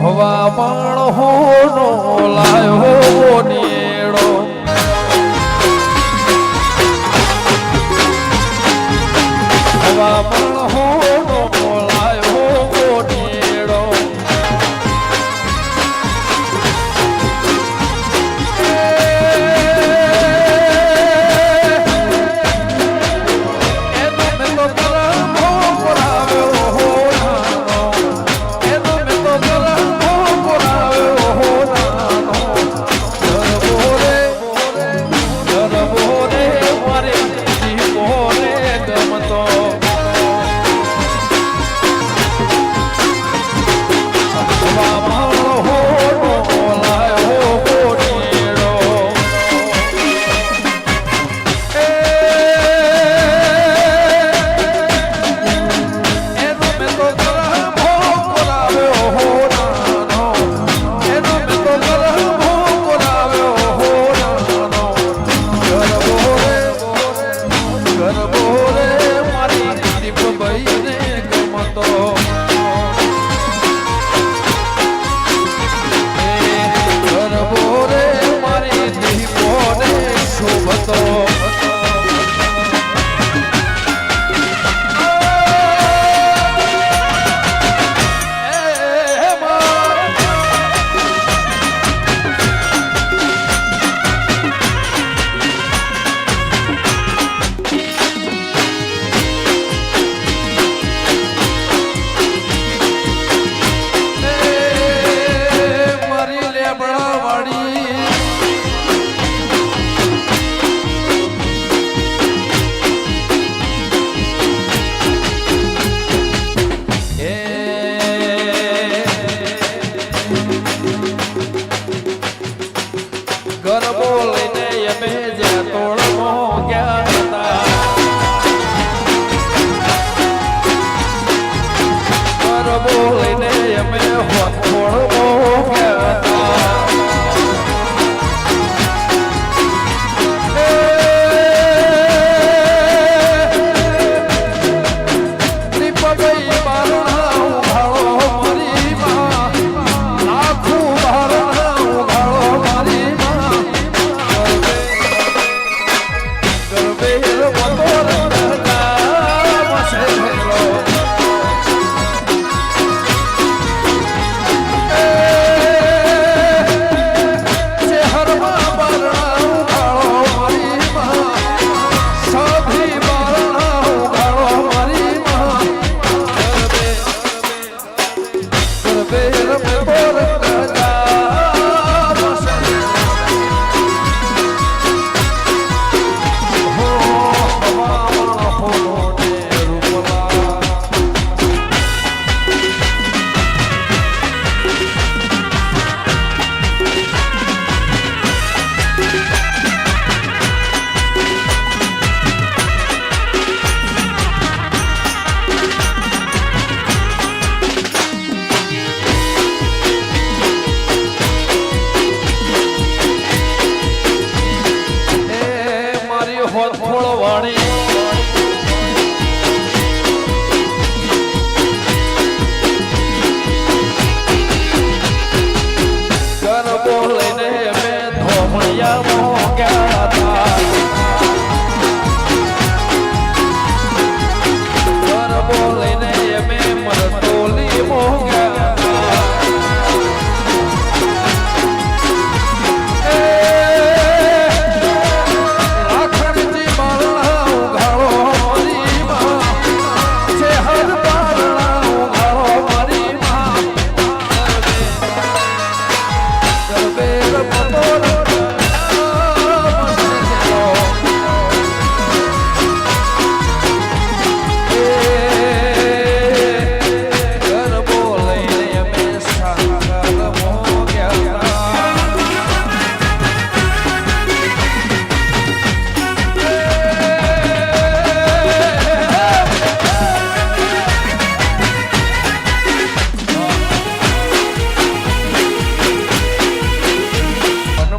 હવા પણ હોનો લાયો નેડો હવા પણ હોનો લાયો નેડો ગરબો લઈને અમે જ્યાં તોડમાં ગયા હતા ગરબો લઈને અમે તોડમાં ગયા હતા દીપભાઈ બારણા ઉઘાડો મારી માં આખું બારણા ઉઘાડો મારી ગરબો લઈને અમે ધોમણિયામાં ગયા હતા ગરબો લઈને અમે મરતોલીમાં ગયા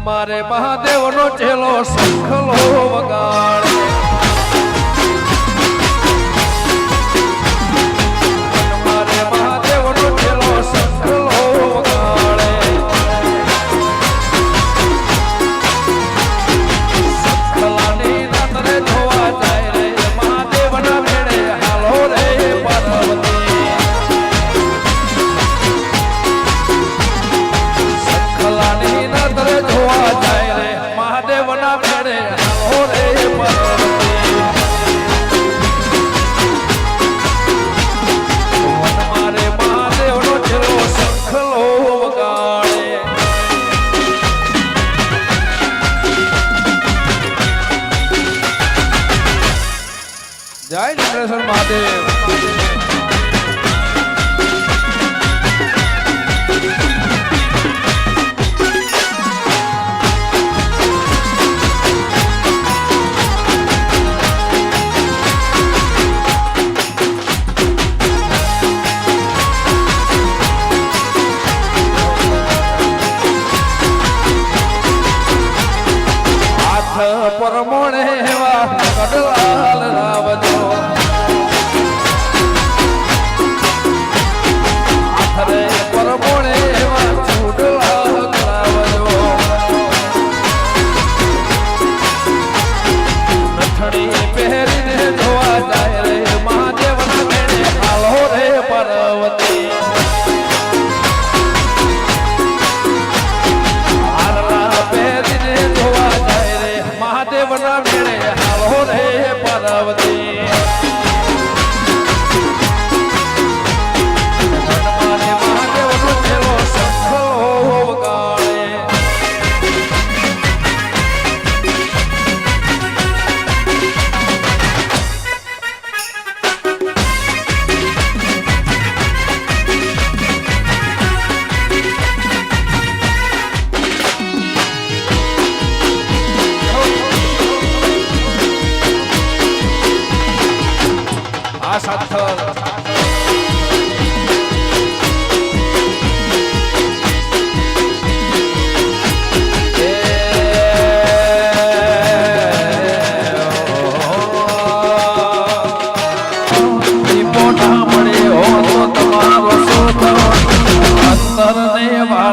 મારે મહાદેવનો ચેલો શંખલો વગાડે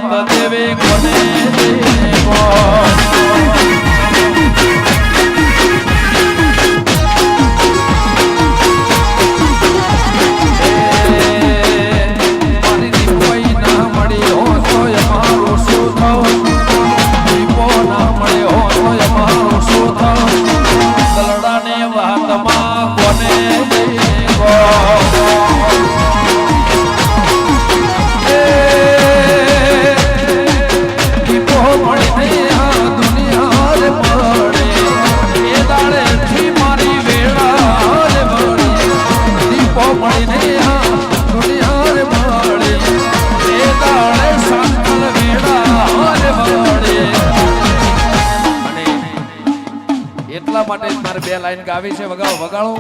વાત દેવે કોને બે લાઈન ગાવી છે વગાડો વગાડો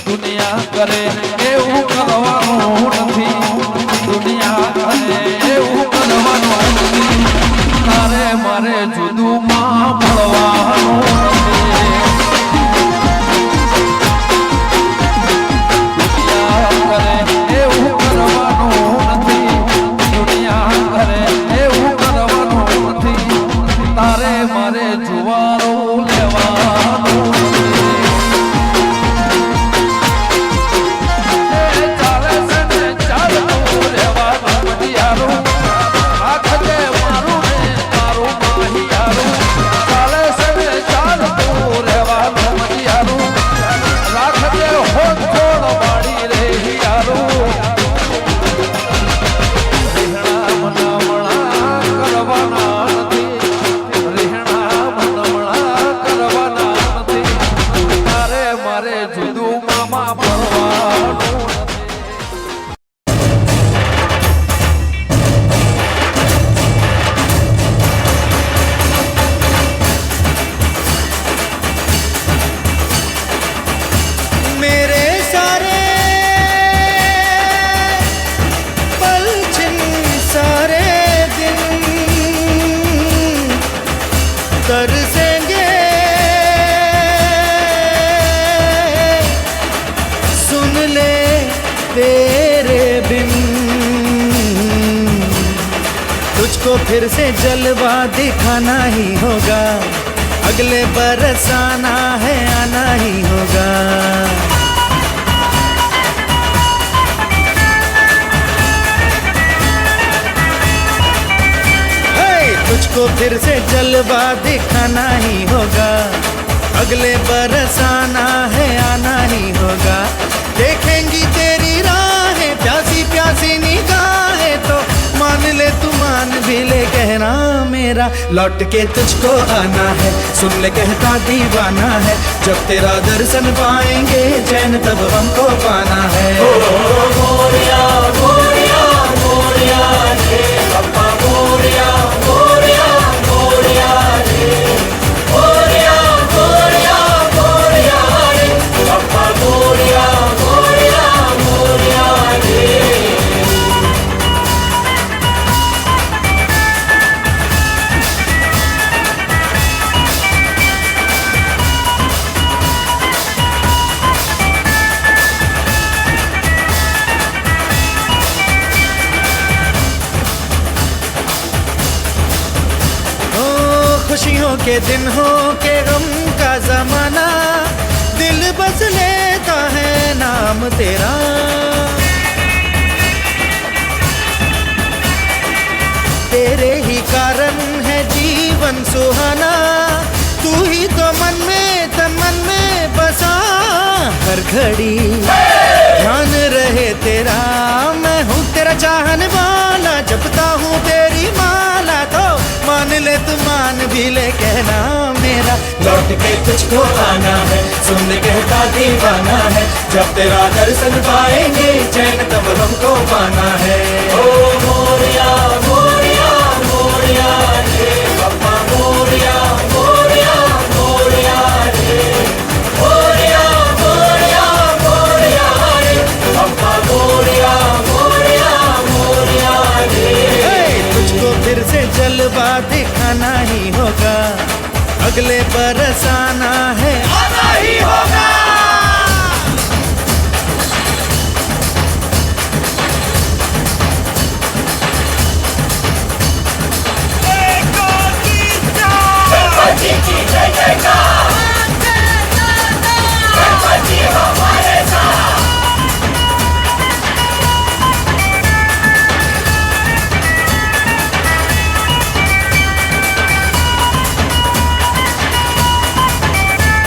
દુનિયા કરે એવું કરવાનું નથી દુનિયા કરે એવું કરવાનું નથી તારે મારે જુદું માં મળવાનું દુનિયા કરે એવું કરવાનું નથી દુનિયા કરે એવું કરવાનું નથી તારે મારે જુવારો तरसेंगे सुन ले तेरे बिन तुझको फिर से जलवा दिखाना ही होगा अगले बरस आना है आना ही होगा तुझको फिर से जलवा दिखाना ही होगा अगले बरस आना है आना ही होगा देखेंगी तेरी राहें प्यासी प्यासी निगाहें तो मान ले तू मान भी ले कहना मेरा लौट के तुझको आना है सुन ले कहता दीवाना है जब तेरा दर्शन पाएंगे चैन तब हमको पाना है मोरिया मोरिया मोरिया रे पप्पा मोरिया मोरिया मोरिया रे मोरिया मोरिया मोरिया रे पप्पा मोरिया मोरिया मोरिया रे खुशियों के दिन हो के गम का जमाना दिल बस लेता है नाम तेरा तेरे ही कारण है जीवन सुहाना तू ही तो मन में तन मन में बसा हर घड़ी ध्यान रहे तेरा मैं हूँ तेरा चाहने वाला जपता हूँ तेरी माला तो मान ले तू मान भी ले कहना मेरा लौट के तुझको आना है सुन ले कहता दीवाना है जब तेरा दर्शन पाएंगे चैन तब हमको पाना है ओ